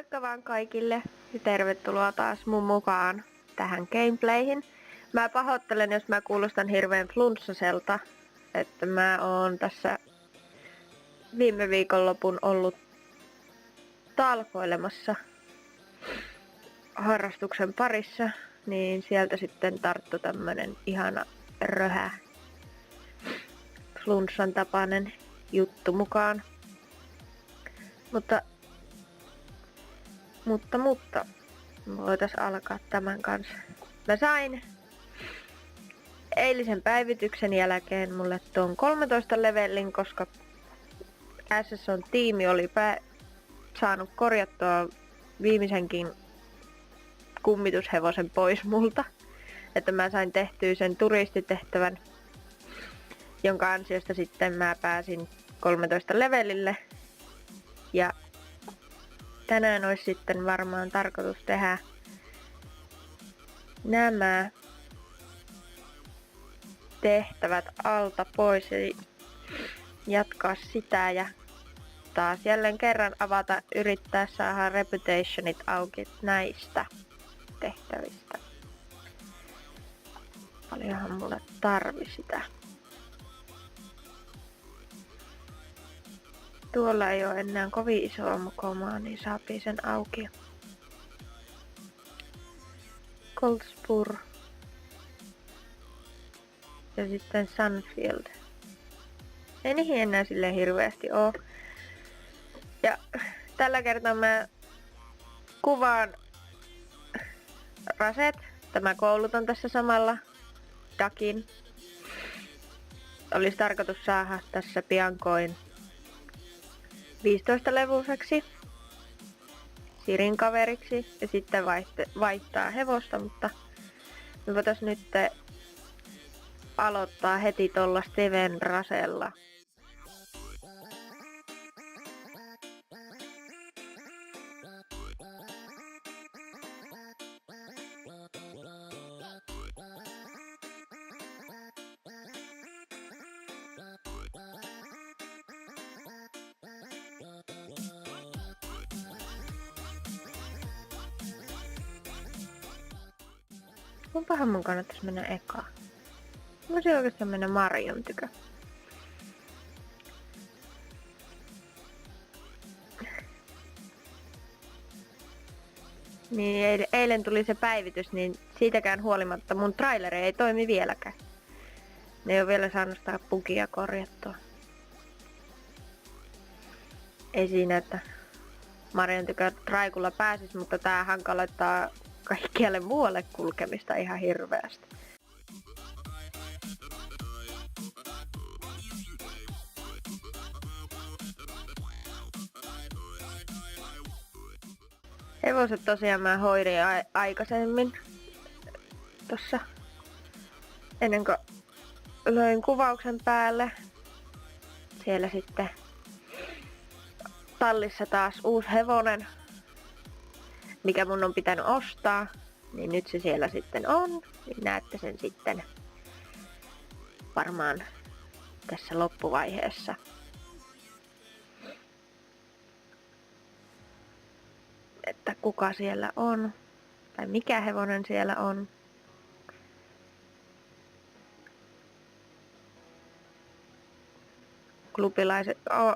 Moikka vaan kaikille ja tervetuloa taas mun mukaan tähän gameplayhin. Mä pahoittelen, jos mä kuulostan hirveän flunssaselta, että mä oon tässä viime viikonlopun ollut talkoilemassa harrastuksen parissa, niin sieltä sitten tarttu tämmönen ihana röhä flunssan tapainen juttu mukaan. Mutta voitais alkaa tämän kanssa. Mä sain eilisen päivityksen jälkeen mulle tuon 13 levelin, koska SSOn-tiimi oli saanut korjattua viimeisenkin kummitushevosen pois multa. Että mä sain tehtyä sen turistitehtävän, jonka ansiosta sitten mä pääsin 13 levelille. Ja tänään olisi sitten varmaan tarkoitus tehdä nämä tehtävät alta pois, eli jatkaa sitä ja taas jälleen kerran yrittää saada reputationit auki näistä tehtävistä. Paljonhan mulle tarvi sitä. Tuolla ei ole enää kovin isoa mokomaa, niin saapii sen auki. Coldspur. Ja sitten Sunfield. Ei niihin enää silleen hirveästi oo. Ja tällä kertaa mä kuvaan Raset. Mä koulutan tässä samalla Dakin. Olisi tarkoitus saada tässä piankoin 15-levuiseksi Sirin kaveriksi ja sitten vaihtaa hevosta, mutta me voitais nyt aloittaa heti tolla Steven Rasella. Kumpahan mun kannattais mennä ekaan? Mä voisin oikeastaan mennä Marion tykö. Niin eilen tuli se päivitys, niin siitäkään huolimatta mun traileri ei toimi vieläkään. Ne ei oo vielä saanut sitä bugia korjattua. Ei siinä, että Marion tykö traikulla pääsis, mutta tää hankaloittaa kaikkialle muualle kulkemista ihan hirveästi. Hevoset tosiaan mä hoidin aikaisemmin tossa ennen kuin löin kuvauksen päälle. Siellä sitten tallissa taas uusi hevonen, mikä mun on pitänyt ostaa, niin nyt se siellä sitten on, niin näette sen sitten varmaan tässä loppuvaiheessa. Että kuka siellä on, tai mikä hevonen siellä on.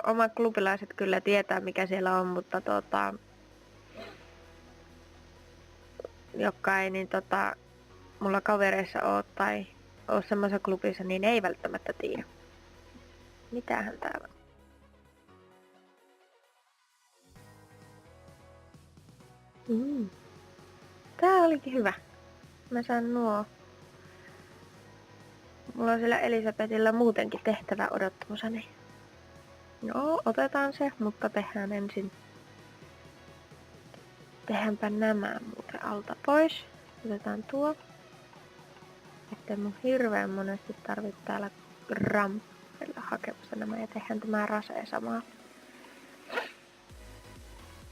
Omat klubilaiset kyllä tietää mikä siellä on, mutta jotka ei niin mulla kavereissa oo tai oo semmoisessa klubissa, niin ei välttämättä tiedä. Mitähän täällä on? Tää olikin hyvä. Mä saan nuo. Mulla on siellä Elisabetilla muutenkin tehtävä odottamassa, niin no, otetaan se, mutta tehdään ensin. Tehdäänpä nämä muuten alta pois. Otetaan tuo. Ettei mun hirveän monesti tarvitse täällä rampilla hakemassa nämä ja tehdään tämä Rase samalla.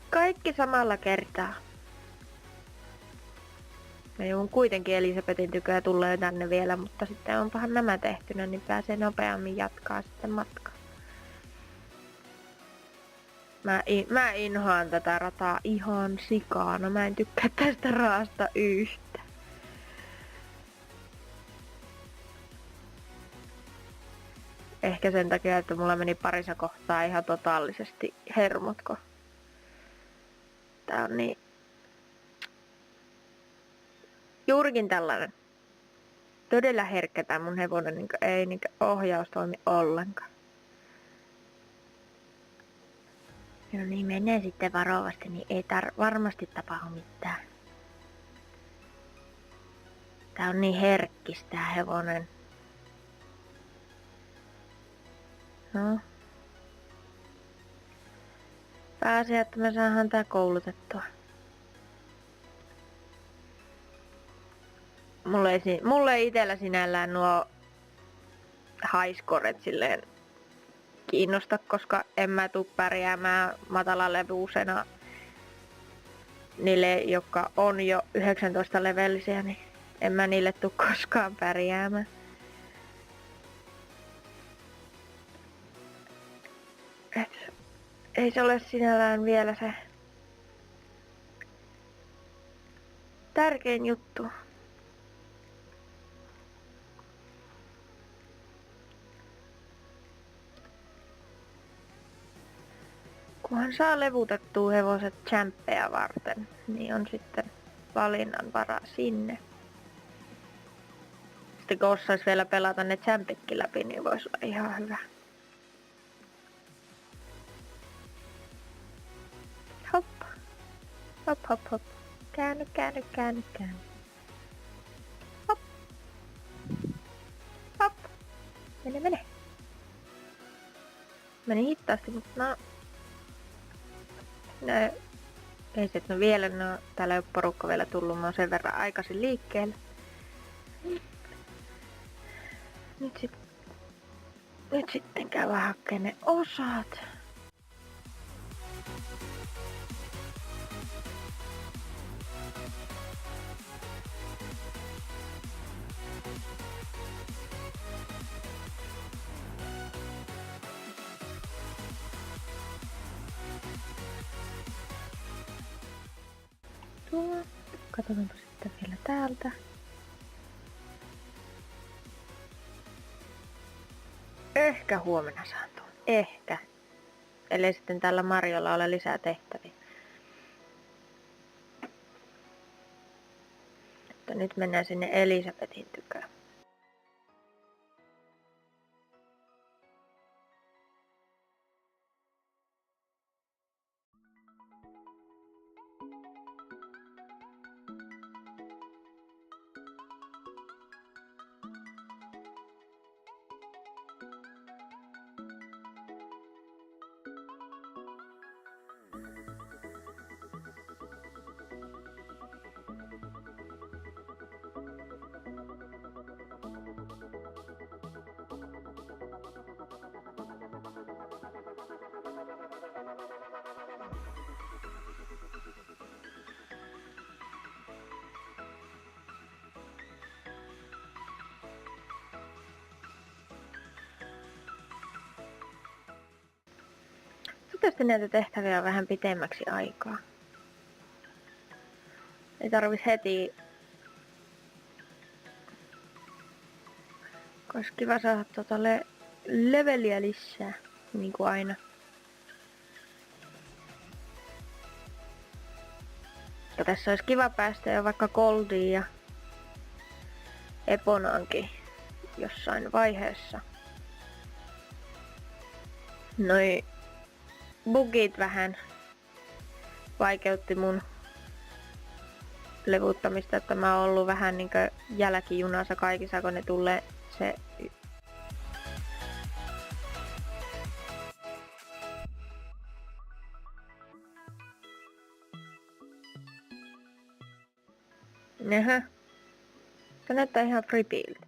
Kaikki samalla kertaa. Mä joudun kuitenkin Elisabetin tyköä tulee tänne vielä, mutta sitten onpahan nämä tehtynä, niin pääsee nopeammin jatkaa sitten matkaa. Mä inhoan tätä rataa ihan sikana. Mä en tykkää tästä raasta yhtä. Ehkä sen takia, että mulla meni parissa kohtaa ihan totaalisesti hermotko. Tää on niin... Juurikin tällainen. Todella herkkä tää mun hevonen, ei ohjaus toimi ollenkaan. No niin, menee sitten varovasti, niin ei varmasti tapahdu mitään. Tää on niin herkkis tää hevonen. No. Pääasia, että me saadaan tää koulutettua. Mulle ei itellä sinällään nuo highscoret silleen kiinnosta, koska en mä tuu pärjäämään matalalevuusena niille, jotka on jo 19 levellisiä, niin en mä niille tuu koskaan pärjäämään. Ei se ole sinällään vielä se tärkein juttu. Kunhan saa levutettua hevoset champpeja varten, niin on sitten valinnanvaraa sinne. Sitten kun osais vielä pelata ne champitkin läpi, niin voisi olla ihan hyvä. Hop. Hop, hop, hop. Käänny, käänny, käänny, käänny. Hop. Hop. Mene, mene. Meni hitaasti, mutta no... No, ei se, no vielä, no täällä ei ole porukka vielä tullut, mä oon sen verran aikaisin liikkeelle. Nyt sitten käydään hakemaan ne osat. Katsotaanpa sitten vielä täältä. Ehkä huomenna saan tuon. Ehkä. Ellei sitten tällä Marjolla ole lisää tehtäviä. Mutta nyt mennään sinne Elisabetin tykään. Toivottavasti näitä tehtäviä on vähän pitemmäksi aikaa. Ei tarvitsisi heti. Olisi kiva saada leveliä lisää, niin kuin aina. Ja tässä olisi kiva päästä jo vaikka Goldiin ja Eponaankin jossain vaiheessa. Noi bugit vähän vaikeutti mun levuttamista, että mä oon ollut vähän niinkö jälkijunassa kaikissa, kun ne tulee se Nähä. Se näyttää ihan fripiiltä.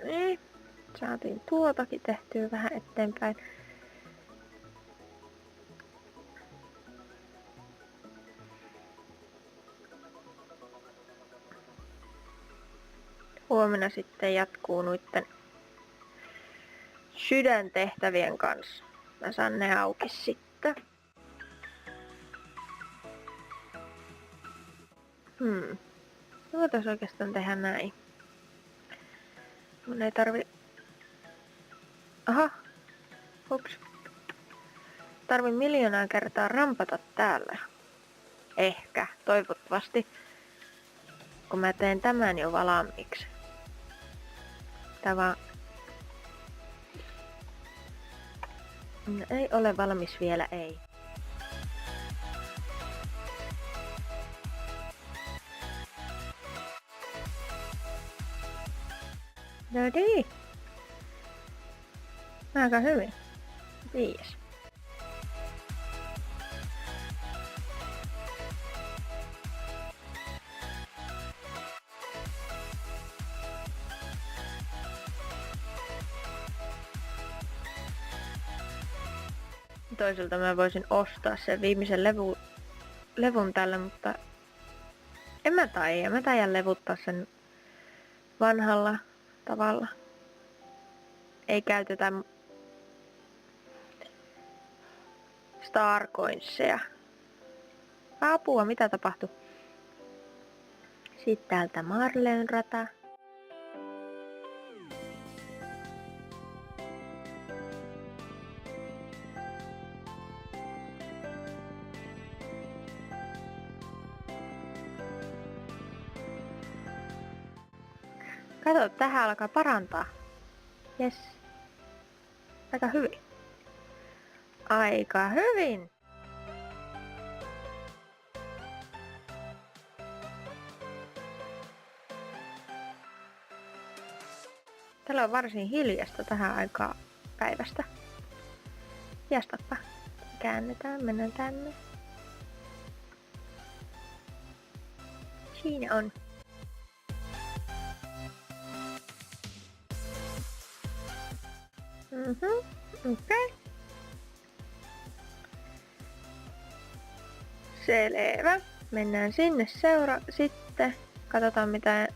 Niin. Saatiin tuotakin tehtyä vähän eteenpäin. huomenna sitten jatkuu noitten sydäntehtävien kanssa. Mä saan ne auki sitten. Voitais oikeastaan tehdä näin. Mun ei tarvi... Aha! Ups. Tarvi miljoonaa kertaa rampata täällä. Ehkä, toivottavasti. Kun mä teen tämän jo valmiiksi. Tää vaan... No, ei ole valmis vielä, ei. No niin. Aika hyvin. 5. Toiselta mä voisin ostaa sen viimeisen levun tällä, mutta en mä taida. Mä taidan levuttaa sen vanhalla tavalla. Ei käytetä Starcoinseja. Apua, mitä tapahtui? Sitten täältä Marleen rata. Kato, tähän alkaa parantaa. Jes. Aika hyvin. Aika hyvin. Täällä on varsin hiljasta tähän aikaan päivästä. Jastappa. Käännetään, mennään tänne. Siinä on. Okei. Selvä. Mennään sinne sitten. Katsotaan mitä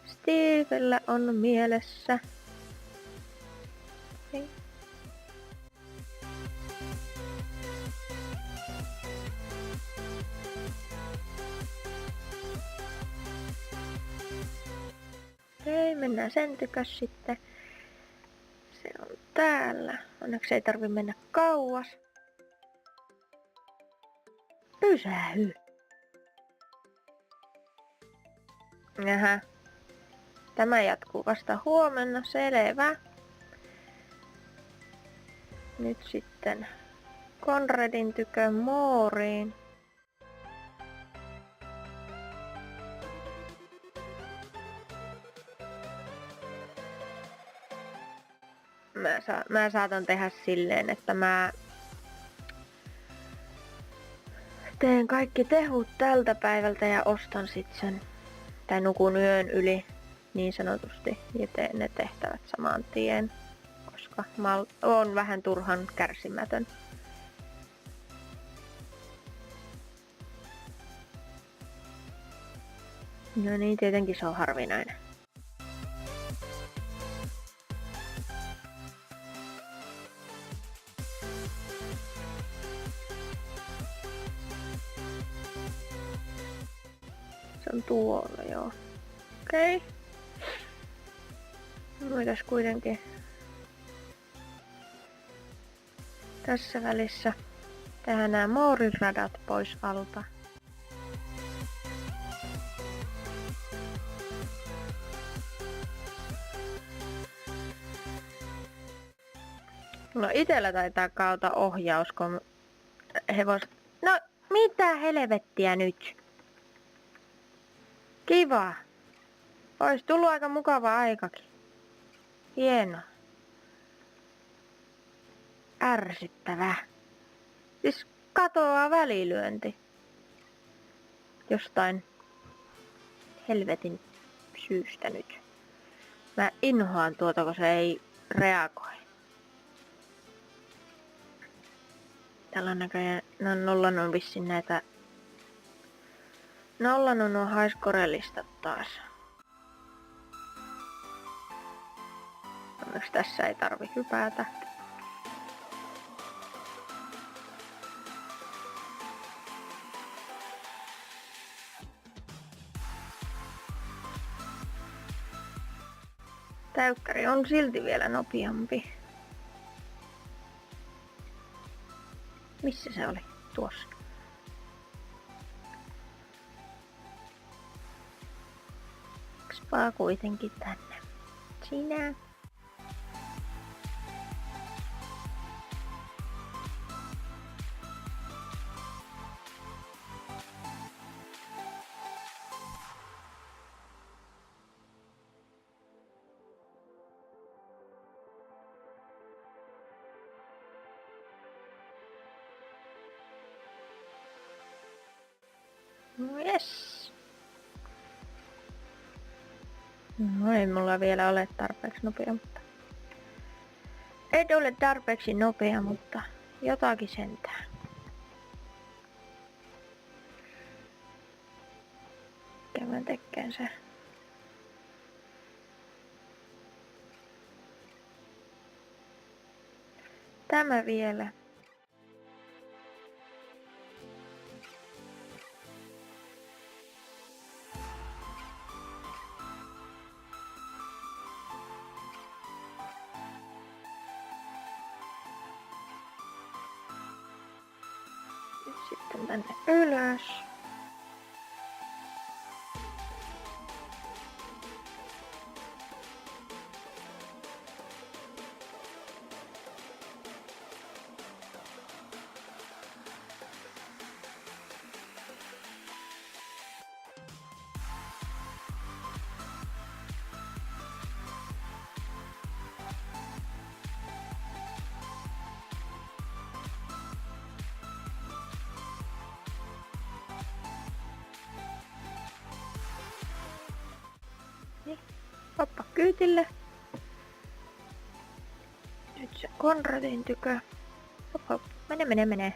Stevellä on mielessä. Okei. Okei, mennään sen tykös sitten. Se on täällä. Onneksi ei tarvi mennä kauas. Pysähy. Jaha. Tämä jatkuu vasta huomenna, selvä. Nyt sitten Konradin tykö Mooriin. Mä saatan tehdä silleen, että mä teen kaikki tehut tältä päivältä ja ostan sit sen, tai nukun yön yli niin sanotusti ja teen ne tehtävät saman tien, koska mä oon vähän turhan kärsimätön. No niin, tietenkin se on harvinainen. Se on tuolla, joo. Okei. Voitais kuitenkin tässä välissä tehdä nämä Moorin radat pois alta. No itellä taitaa kautta ohjaus, kun No mitä helvettiä nyt? Kiva. Ois tullut aika mukava aikakin. Hieno. Ärsyttävää. Siis katoaa välilyönti. Jostain helvetin syystä nyt. Mä inhoan tuota, kun se ei reagoi. Täällä on näköjään, nollannut vissiin näitä... Nollannut nuo highscore-listat taas. Onneksi tässä ei tarvi hypätä. Täykkäri on silti vielä nopeampi. Missä se oli? Tuossa. Vaan kuitenkin tänne. Sinä. No jes. No ei mulla vielä ole tarpeeksi nopea, mutta... Et ole tarpeeksi nopea, mutta jotakin sentään. Mikä mä tekeen sen? Tämä vielä. Sitten tänne ylös. Hoppa kyytille. Nyt se Konradin tykö. Hop hop. Mene.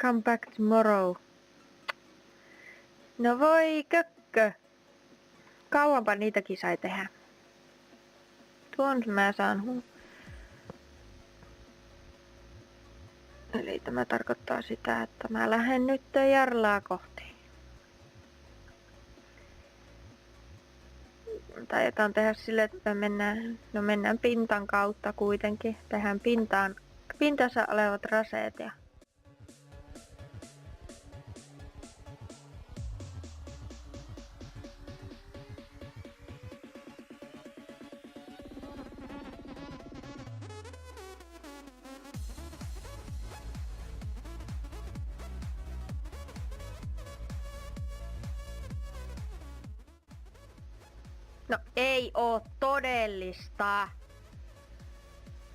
Come back tomorrow. No voi kökkö. Kauanpa niitäkin sai tehdä. Tuon mä saan. Eli tämä tarkoittaa sitä, että mä lähden nyt Jarlaa kohti. Tajetaan tehdä sille, että me mennään pintan kautta kuitenkin. Tehdään pintassa olevat raseet ja... No ei oo todellista.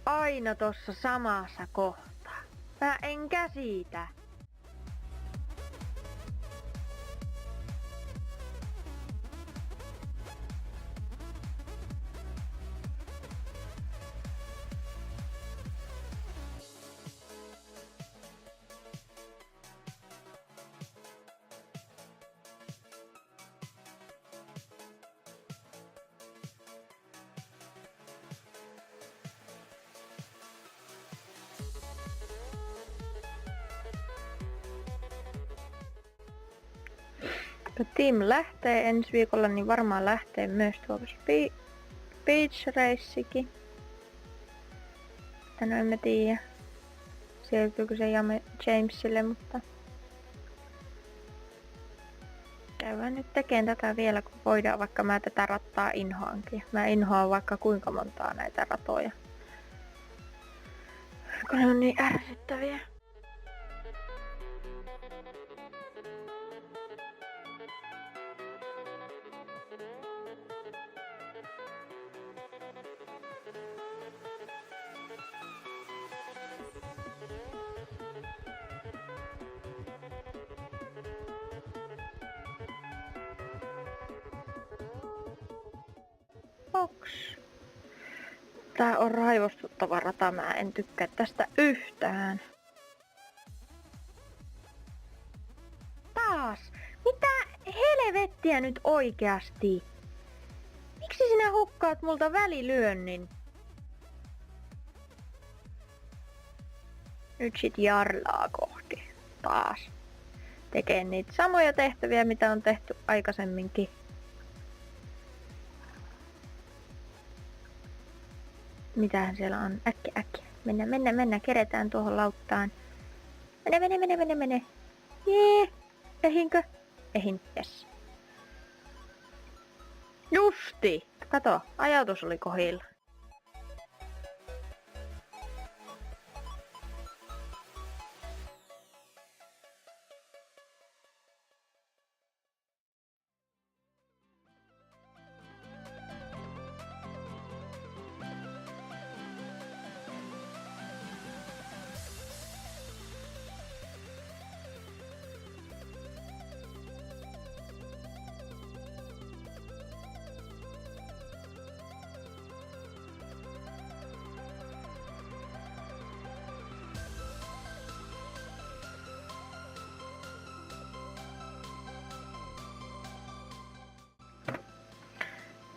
Aina tossa samassa kohtaa. Mä en käsitä. Kun Team lähtee ensi viikolla, niin varmaan lähtee myös tuo Beach Raceikin. No en mä tiedä, siirtyykö se Jamesille, mutta käydään nyt tekemään tätä vielä, kun voidaan, vaikka mä tätä rattaa inhoankin. Mä inhoan vaikka kuinka montaa näitä ratoja, kun ne on niin ärsyttäviä. Box. Tää on raivostuttava rata, mä en tykkää tästä yhtään. Taas! Mitä helvettiä nyt oikeasti? Miksi sinä hukkaat multa välilyönnin? Nyt sit Jarlaa kohti. Taas. Tekee niitä samoja tehtäviä, mitä on tehty aikaisemminkin. Mitähän siellä on? Äkkiä. Mennä. Keretään tuohon lauttaan. Mene. Jee. Ehinkö? Ehin. Yes. Justi! Kato, ajatus oli kohdilla.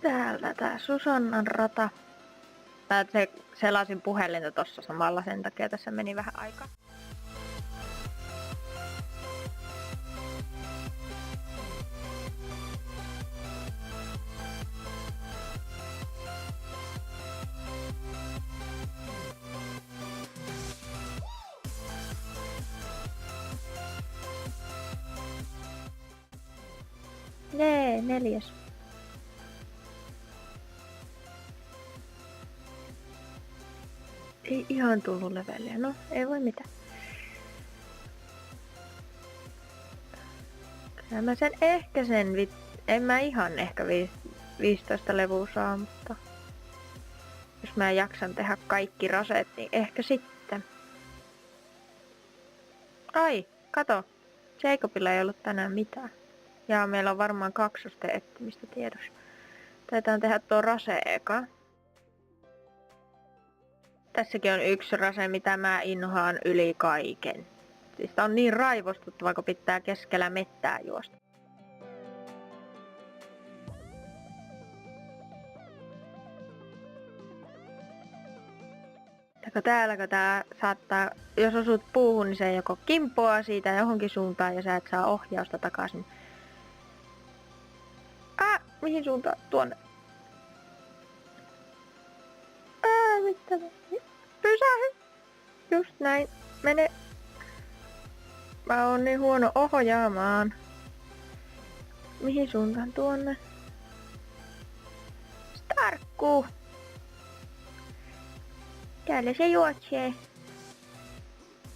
Täältä tää Susannan rata. Mä selasin puhelinta tossa samalla, sen takia tässä meni vähän aikaa. Jee, 4. Ei ihan tullut leveliä, no ei voi mitään. Kyllä mä sen en mä ihan ehkä 15 levua saa, mutta jos mä jaksan tehdä kaikki raseet, niin ehkä sitten. Ai, kato, Jacobilla ei ollut tänään mitään. Ja meillä on varmaan 2 etsimistä tiedossa. Taitaan tehdä tuo rase eka. Tässäkin on 1 rase, mitä mä inhoan yli kaiken. Siis tää on niin raivostuttava, kun pitää keskellä mettää juosta. Täällä tää saattaa, jos osut puuhun, niin se joko kimpoaa siitä johonkin suuntaan ja sä et saa ohjausta takaisin. Mihin suuntaan? Tuonne. Mitä? Pysähy! Just näin. Mene. Mä oon niin huono ohjaamaan. Mihin suuntaan? Tuonne. Starkku! Täällä se juoksee.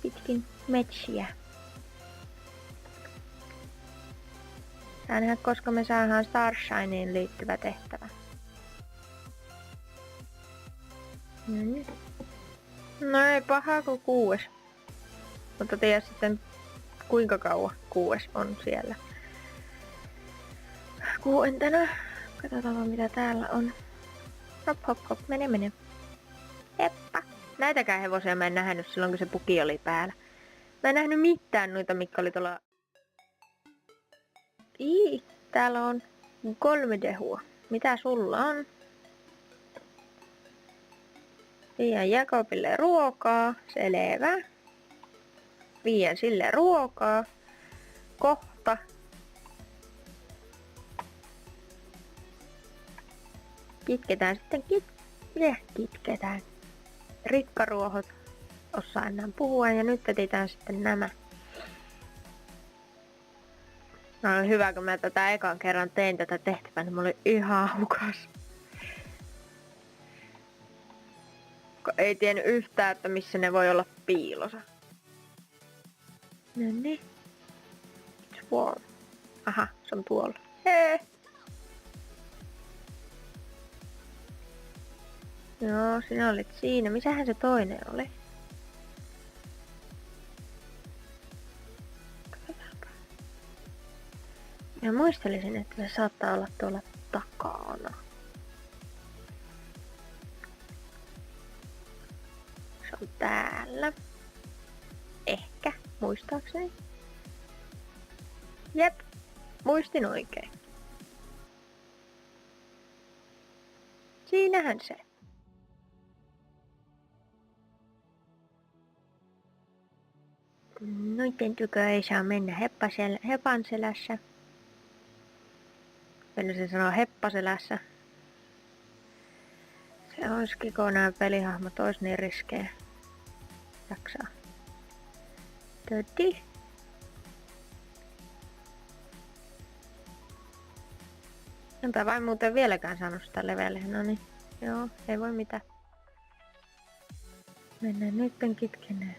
Pitkin metsiä. Saa nähdä, koska me saadaan Starshineen liittyvä tehtävä. No ei paha kuin 6. Mutta tiedä sitten kuinka kauan 6 on siellä. 6. Katsotaan mitä täällä on. Hop, mene. Heppa. Näitäkään hevosia mä en nähnyt silloin kun se puki oli päällä. Mä en nähnyt mitään noita mitkä oli tuolla. Täällä on 3 dehua. Mitä sulla on? Vien Jakobille ruokaa, selvä. Vien sille ruokaa. Kohta. Kitketään sitten kitketään. Rikkaruohot osaa enää puhua ja nyt etsitään sitten nämä. No oli hyvä kun mä tätä ekan kerran tein tätä tehtävää, niin mä olin ihan hukas. Ei tiennyt yhtään, että missä ne voi olla piilossa. Noniin. It's warm. Aha, se on tuolla. Hei! Joo, sinä olit siinä. Missähän se toinen oli? Katsotaanpa. Ja muistelisin, että se saattaa olla tuolla takana. Se on täällä. Ehkä, muistaakseni. Jep, muistin oikein. Siinähän se. Noitten tykö ei saa mennä hepan selässä. Meinasin sanoa heppaselässä. Se olisikin, kun nämä pelihahmot ois niin riskejä. Jaksaa. Tödi. Enpä vain muuten vieläkään saanut sitä leveliä. No niin, joo, ei voi mitään. Mennään nytten kitkeneen.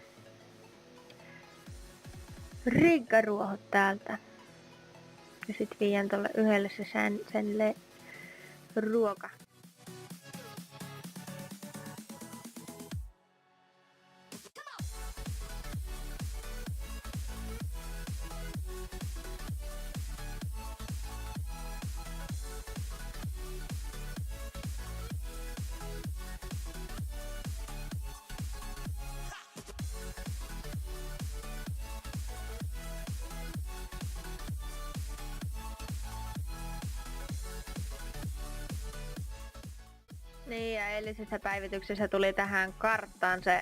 Riggaruohot täältä. Ja sit viiän tolle yhdelle se sen ruoka. Niin, ja eilisessä päivityksessä tuli tähän karttaan se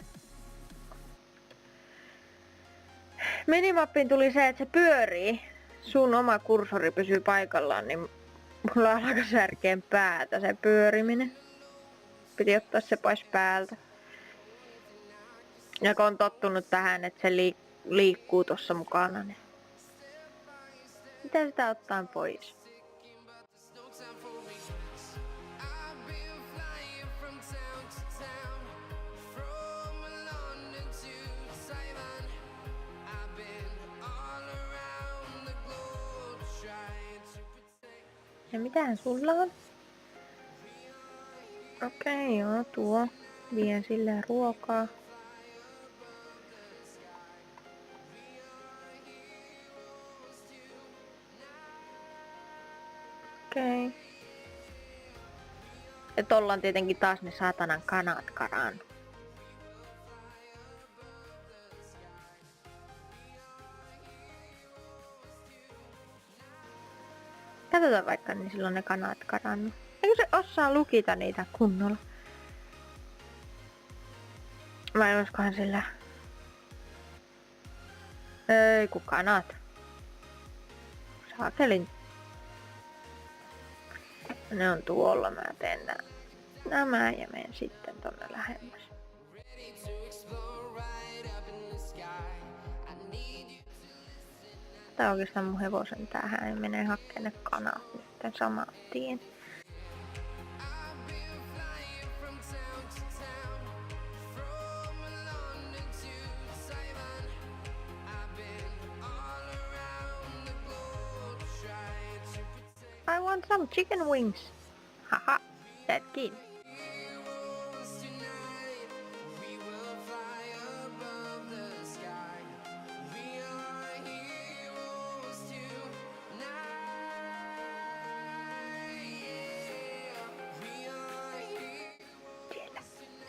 minimappiin tuli se, että se pyörii. Sun oma kursori pysyy paikallaan, niin mulla alkaa särkeen päätä se pyöriminen. Piti ottaa se pois päältä. Ja kun on tottunut tähän, että se liikkuu tuossa mukana, niin mitä sitä ottaa pois? Ja mitähän sulla on? Okei, joo, tuo. Vien sille ruokaa. Okei. Ja tolla on tietenkin taas ne saatanan kanat karannut. Katsotaan vaikka, niin silloin ne kanat karannut. Eikö se osaa lukita niitä kunnolla? Vai olisikohan sillä... Ei, kun kanat. Saakelin. Ne on tuolla, mä teen nämä ja menen sitten tonne lähemmäs. Tää oikeastaan mun hevosen tähän ja menee hakkeen ne kanat nyt saman tien. I want some chicken wings. Haha, jätkin.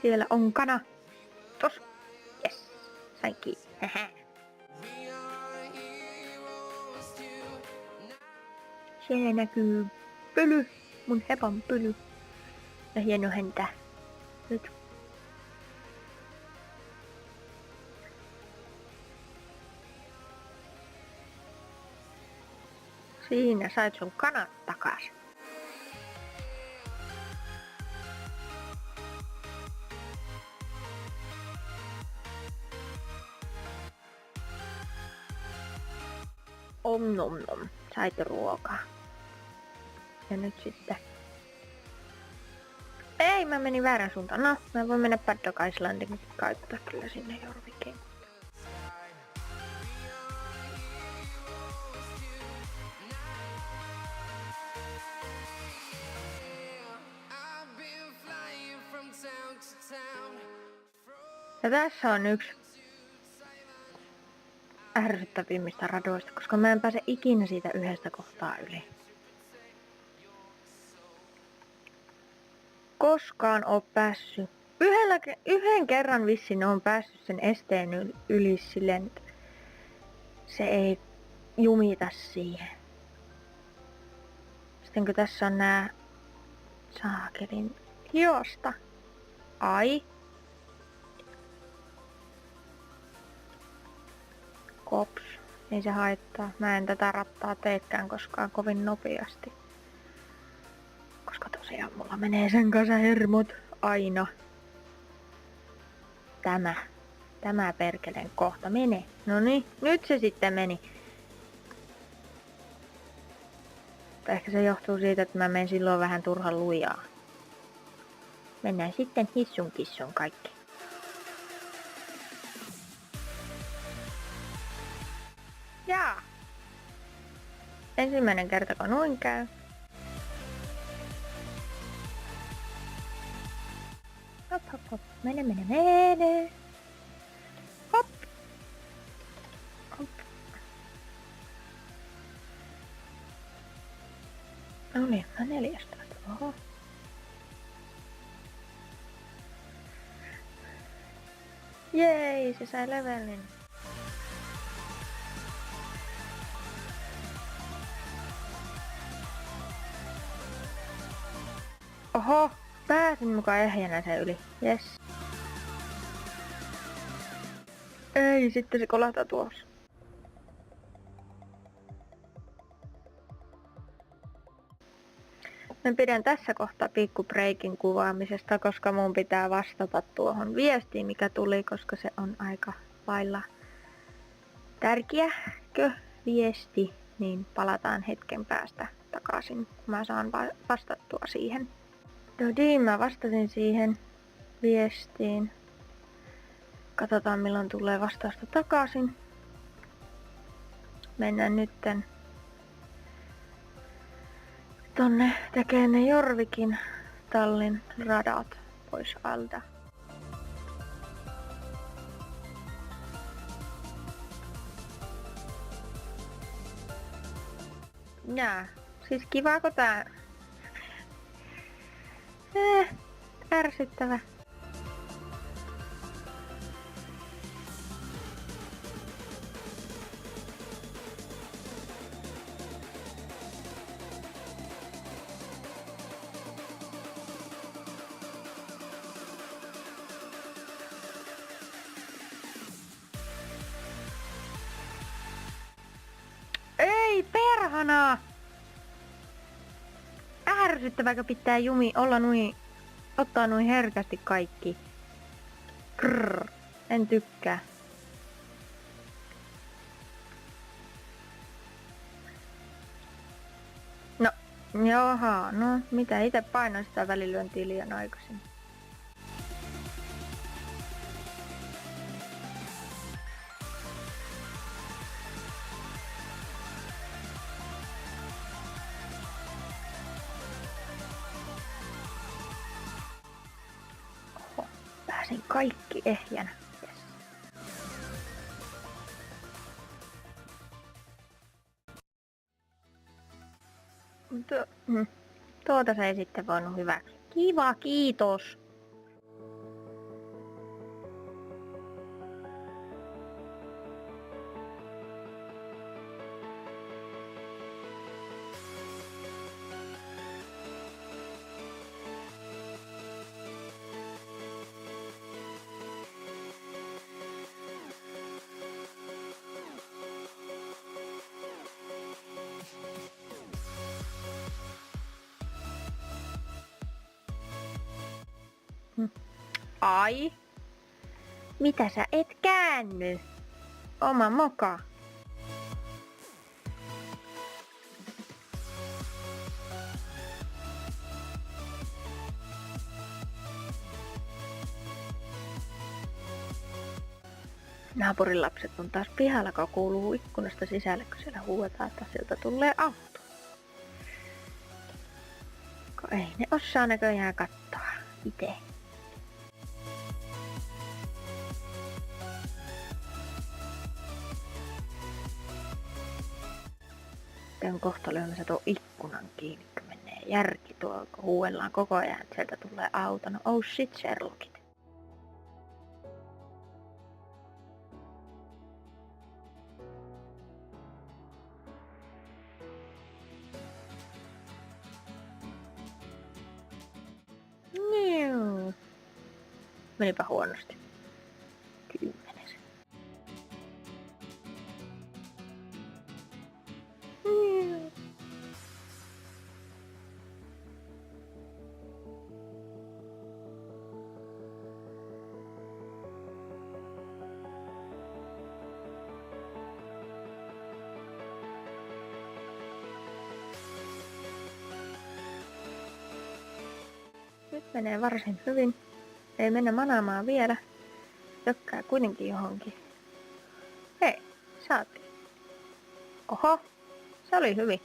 Siellä on kana. Tos. Yes. Sain kiinni. Siellä näkyy pöly. Mun hepan pöly. Ja hieno häntä. Nyt. Siinä sait sun kanat takas. Om nom nom. Sait ruokaa. Ja nyt sitten... Ei, mä menin väärän suuntaan. No, mä voin mennä Paddock Islandin kautta kyllä sinne Jorvikiin. Ja tässä on yksi ärsyttävimmistä radoista, koska mä en pääse ikinä siitä yhdestä kohtaa yli. Koskaan oo päässyt Yhden kerran vissiin on päässyt sen esteen yli silleen, että se ei jumita siihen. Sitten kun tässä on nää saakelin hiosta. Ai. Kops. Ei se haittaa. Mä en tätä rattaa teekään koskaan kovin nopeasti. Koska tosiaan mulla menee sen kanssa hermot aina. Tämä perkeleen kohta menee. Noniin, nyt se sitten meni. Ehkä se johtuu siitä, että mä menen silloin vähän turhan lujaa. Mennään sitten hissun kissun kaikki. Jaa. Ensimmäinen kerta kun noin käy. Hop hop hop. Mene. Hop. Hop. No niin, mä 14. Oho. Jei, se sai levelin. Oho, pääsin mukaan ehjänä sen yli. Yes. Ei, sitten se kolahtaa tuossa. Mä pidän tässä kohtaa pikku breikin kuvaamisesta, koska mun pitää vastata tuohon viestiin, mikä tuli, koska se on aika lailla tärkeäkö viesti, niin palataan hetken päästä takaisin, kun mä saan vastattua siihen. Mä vastasin siihen viestiin. Katsotaan milloin tulee vastausta takaisin. Mennään nytten tonne tekee ne Jorvikin tallin radat pois alta. Jaa, siis kivaako tää? Ärsyttävä. Ei perhana! Ärsyttäväkö pitää olla ottaa noin herkästi kaikki. Krrr, en tykkää. No, jaha, no mitä itse painoin sitä välilyöntiä liian aikaisin. Pääsin kaikki ehjänä. Yes. Tuota se ei sitten voinut hyväksi. Kiva, kiitos. Ai? Mitä sä et käänny? Oma moka. Naapurin lapset on taas pihalla, kun kuuluu ikkunasta sisälle, kun siellä huudetaan, että sieltä tulee auto. Kun ei ne osaa näköjään katsoa itse. On kohta lyömässä tuon ikkunan kiinni, kun menee järki tuolla, kun huuellaan koko ajan, että sieltä tulee auto. No oh shit, Sherlockit. menipä huonosti. 10. Nyt menee varsin hyvin. Ei mennä manaamaan vielä. Tökkää kuitenkin johonkin. Hei, saatiin. Oho, se oli hyvin.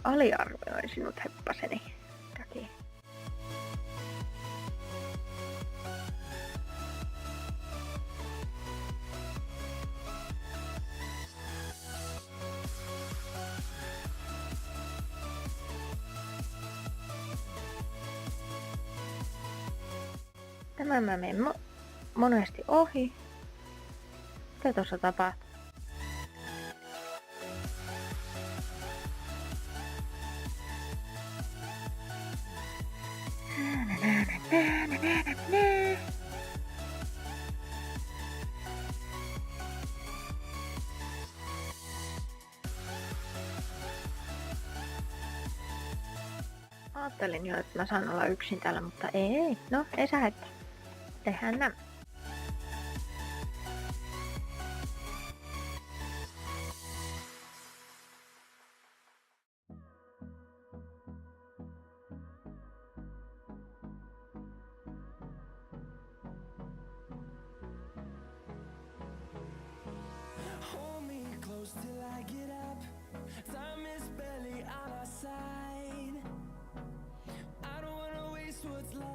Aliarvioin sinut, heppaseni. Takia. Tämän mä menen monesti ohi. Mitä tuossa tapahtuu? Ajattelin jo, että mä saan olla yksin täällä, mutta ei. No, ei sä hätää. Tehdään nämä. Hold me close till I get up. Time is barely on our side. I don't wanna waste what's left.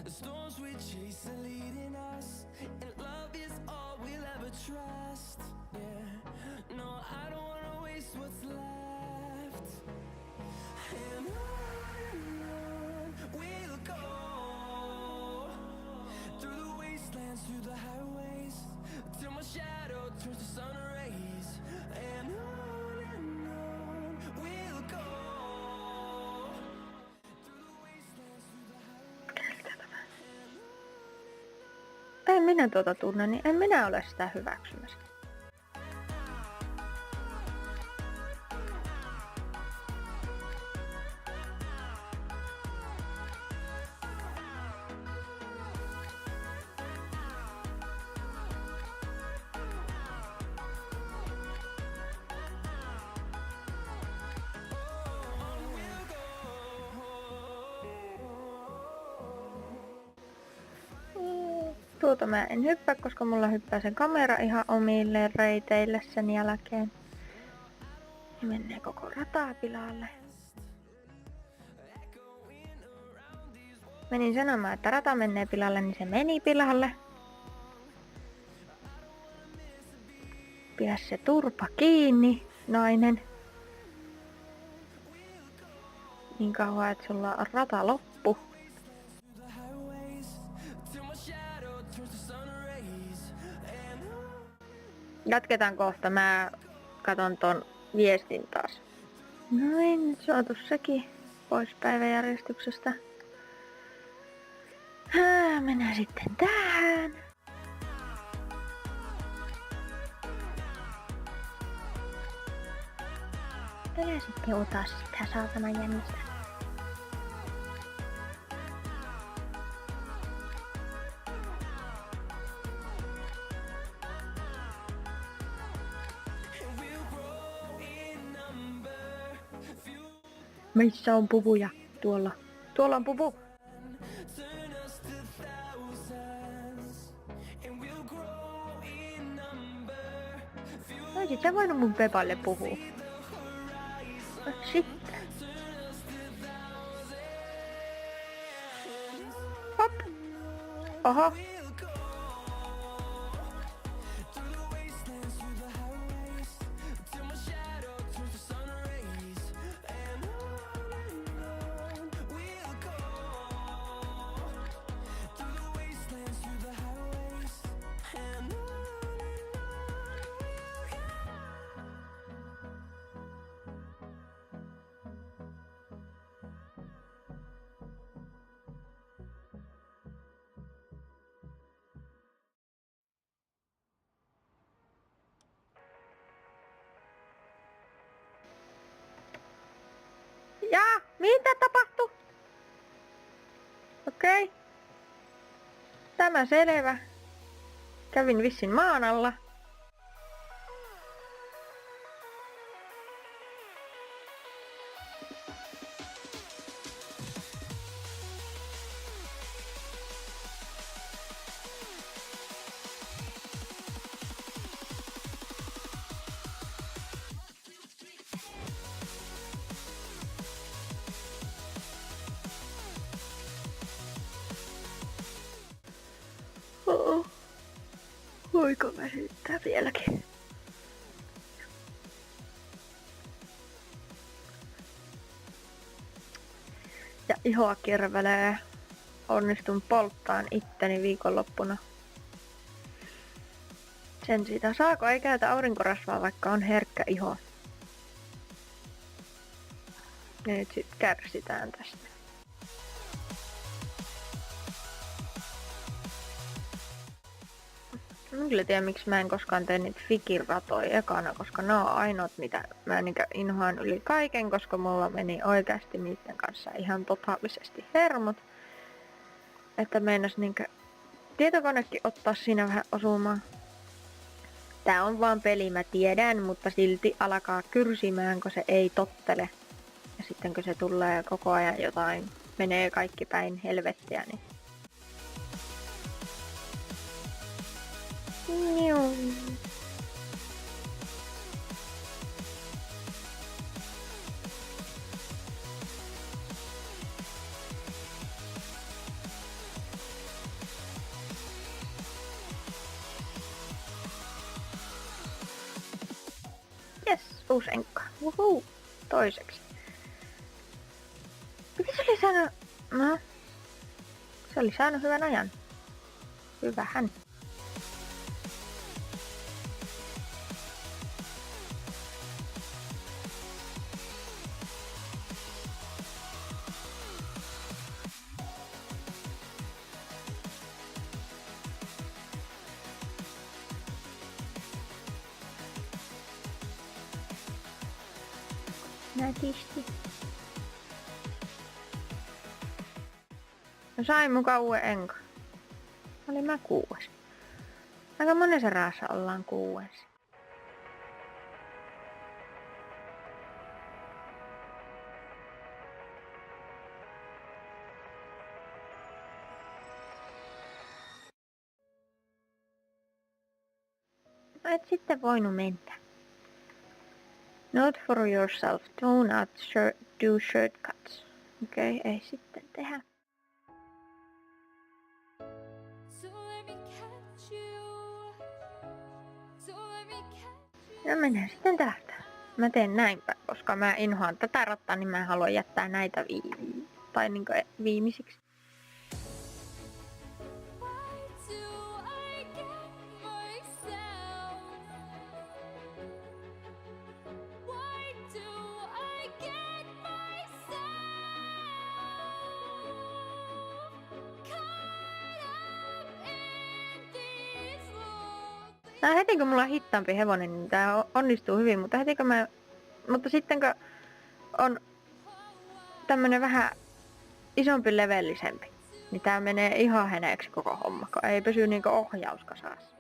The storms we chase are leading us, and love is all we'll ever trust. Yeah, no, I don't wanna waste what's left. And on we'll go, through the wastelands, through the highways, till my shadow turns to sun rays. And on we'll go, through the wastelands, through the highways. En minä tuota tunne, niin en minä ole sitä hyväksymässä. Tuota mä en hyppää, koska mulla hyppää sen kamera ihan omille reiteille sen jälkeen. Ja menee koko rataa pilalle. Menin sanomaan, että rata menee pilalle, niin se meni pilalle. Pidä se turpa kiinni, nainen. Niin kauan, että sulla on rata loppu. Jatketaan kohta. Mä katon ton viestin taas. Noin, saatu sekin pois päiväjärjestyksestä. Mennään sitten tähän. Älä sitten ota sitä saatana jännistä. Missä on puvuja? Tuolla. Tuolla on puvu. Olisit sä voinut mun Pepalle puhua? Sitten. Hop. Oho. Mitä tapahtui? Okei. Tämä selvä. Kävin vissin maan alla. Voiko väsyttää vieläkin? Ja ihoa kirvelee. Onnistun polttaan itteni viikonloppuna. Sen siitä saako ei käytä aurinkorasvaa, vaikka on herkkä iho. Ja nyt sit kärsitään tästä. Mä kyllä tiedä, miksi mä en koskaan tee niitä fikiratoja ekana, koska ne on ainoat, mitä mä inhoan yli kaiken, koska mulla meni oikeasti niiden kanssa ihan totaalisesti hermot. Että meinas tietokonekin ottaa siinä vähän osumaan. Tää on vaan peli, mä tiedän, mutta silti alkaa kyrsimään, kun se ei tottele. Ja sitten kun se tulee koko ajan jotain, menee kaikki päin helvettiä, niin... Jes, uusi enkka. Wuhuu. Toiseksi. Mitä se oli saanut? No. Se oli saanut hyvän ajan. Hyvähän. Nätisti. No sain mukaan uuden enkan. Olin mä 6. Aika monessa raassa ollaan 6. No et sitten voinut mennä. Not for yourself, do not do shortcuts. Okei, ei sitten tehdä. No mennään sitten täältä. Mä teen näinpä, koska mä inhoan tätä rattaa, niin mä haluan jättää näitä viimeisiksi. Tää heti kun mulla on hittaampi hevonen, niin tää onnistuu hyvin, mutta mutta sitten kun on tämmönen vähän isompi levellisempi, niin tää menee ihan heneeksi koko homma, kun ei pysy niinku ohjauskasassa.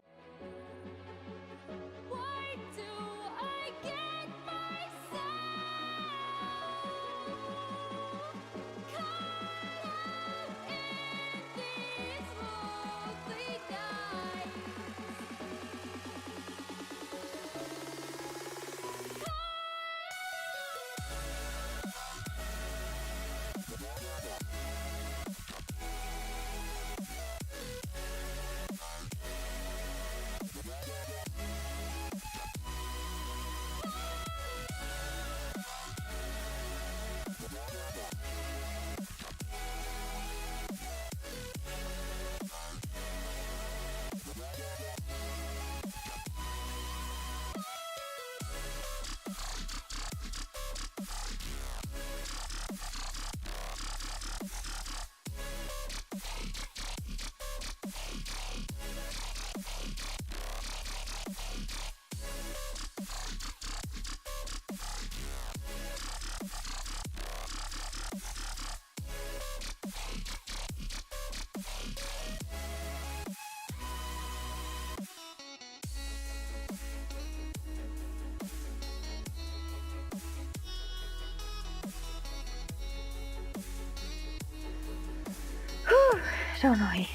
se on ohi.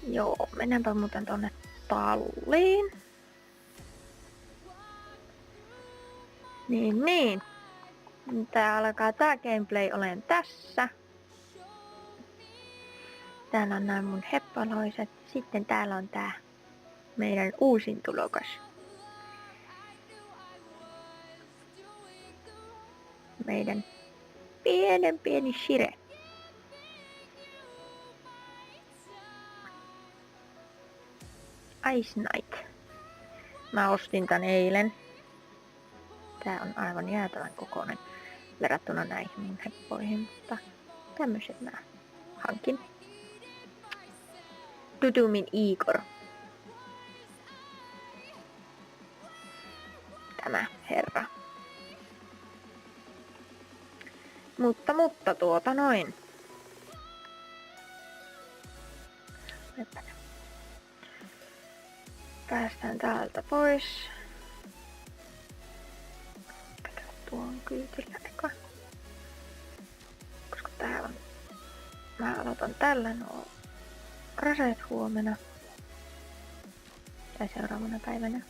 Joo, mennäänpä muuten tonne talliin. Niin. Tää alkaa tää gameplay olen tässä. Täällä on nämä mun heppaloiset. Sitten täällä on tää meidän uusin tulokas. Meidän pieni Shire. Ice Knight. Mä ostin tän eilen. Tää on aivan jäätävän kokoinen verrattuna näihin mun heppoihin, mutta tämmöset mä hankin. Tutumin Igor. Tämä herra. Mutta noin. Päästään täältä pois. Tuon kyytillä eka. Koska tää on... Mä aloitan tällä nuo raseet huomenna. Tai seuraavana päivänä.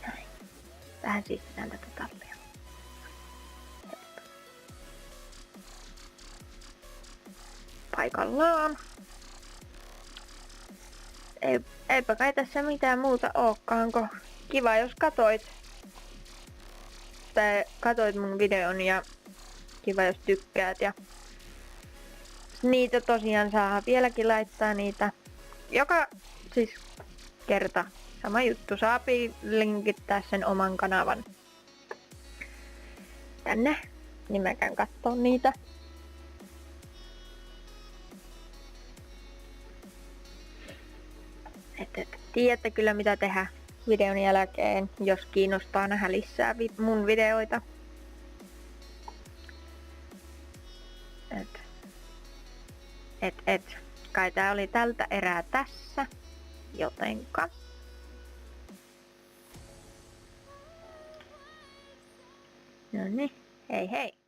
Näin. Vähän siistetään tätä tallia. Paikallaan. Eipä kai tässä mitään muuta ookaan, kun kiva jos katoit mun videon ja kiva jos tykkäät ja niitä tosiaan saa vieläkin laittaa niitä joka siis kerta sama juttu, saapii linkittää sen oman kanavan tänne, niin mä käyn kattoo niitä. Tiedätte kyllä mitä tehdä videon jälkeen, jos kiinnostaa nähdä lisää mun videoita. Kai tää oli tältä erää tässä, jotenka. No niin, hei hei!